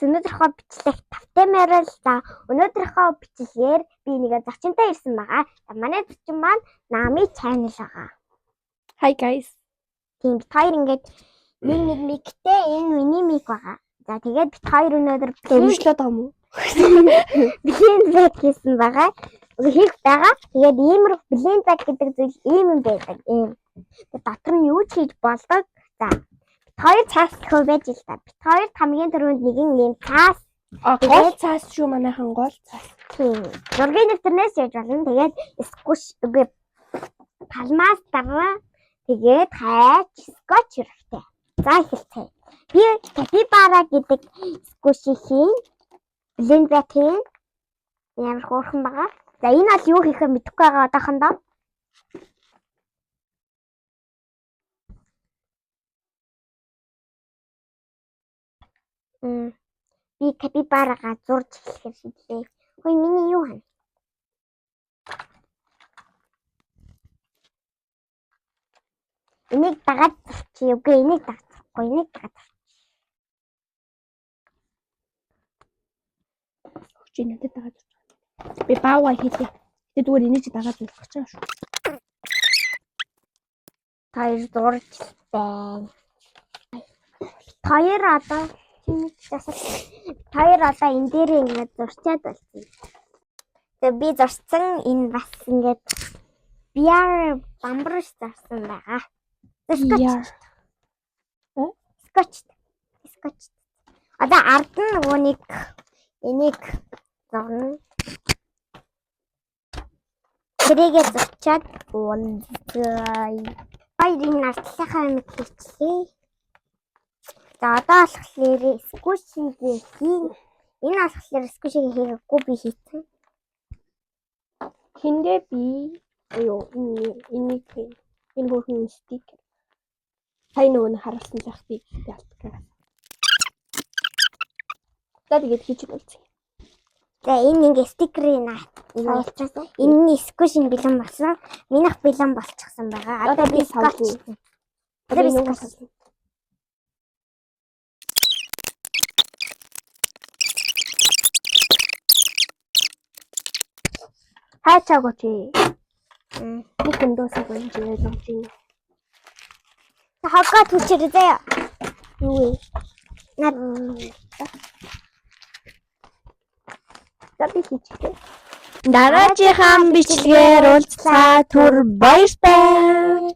өнөөдрийнхөө бичлэг тавтай морил. За өнөөдрийнхөө бичлэгээр би нэг зочинтой ирсэн байгаа. Манай зочин маань Nami channel байгаа. Hi guys. Тийм бид хоёр ингээд нэг миктэй энэ миний мик байгаа. За тэгээд бид хоёр өнөөдөр Өвчлөөд байгаа юм уу? блинд хийсэн байгаа. Хийх байгаа. Тэгээд иймэрхүү блинд гэдэг зүйл ийм юм байдаг. Ийм. Дотор нь юу ч хийж болдог. За бид хоёр цаас хөө байж л та. Бид хоёрт хамгийн түрүүнд нэгэн ийм цаас Гол цаас шүү манайхан гол цаас. тийм. Зургийн дэвтэрнээс яаж болно. Тэгээд сквиш үгүй палмаас дараа тэгээд хайч скотч хэрэгтэй. За эхэлцгээе. Би капибара гэдэг сквишийн блинд бэтэн ямар хөөрхөн байгаа. За энэ бол юу хийхээ мэдэхгүй байгаа одоохондоо. Би капибарага зурж эхлэх шийдлээ. Хөөе миний юу хань? Энийг дагаад чи үгүй энийг дагахгүй энийг дагаад. Чи надад дагаад. Би бааваа хийлээ. Тэд зүгээр энийг чи дагаад болох гэж байгаа шүү. Хоёр зурж байна. Хоёр одоо хоёр одоо энэ дээр ингээд зурчаад болсон. Тэгээ би зурсан энэ бас ингээд биар бамбарш зарсан байгаа. Скотч. Одоо ард нь нөгөө нэг энийг зурна. Тэрийгээ зурчаад унцгай. Хоёрын артлахаа мэт хийчихлээ. За одоо болохоор сквишигээ хийн. Энэ болохоор сквишигээ хийгээгүй би хийсэн. Хиндэ би ёо энийг энэ хөрхөн стикер. Хай нөгөө нь харуулсан зах би ялтгаа. За тэгээд хийчих үлцээ. За энэ ингээ стикерийн явуулчихсан. Энэ сквишин бэлэн болсон. Минийх бэлэн болчихсон байгаа. Одоо би скотч. Одоо би скотч. Хайчаагүй чи. Нэг өндөөсөө гонж явж байна. Хаггаа түчээр заяа. Юу вэ? Над За би хийчихлээ. Дараагийн бичлэгээр уулзлаа түр баяртай.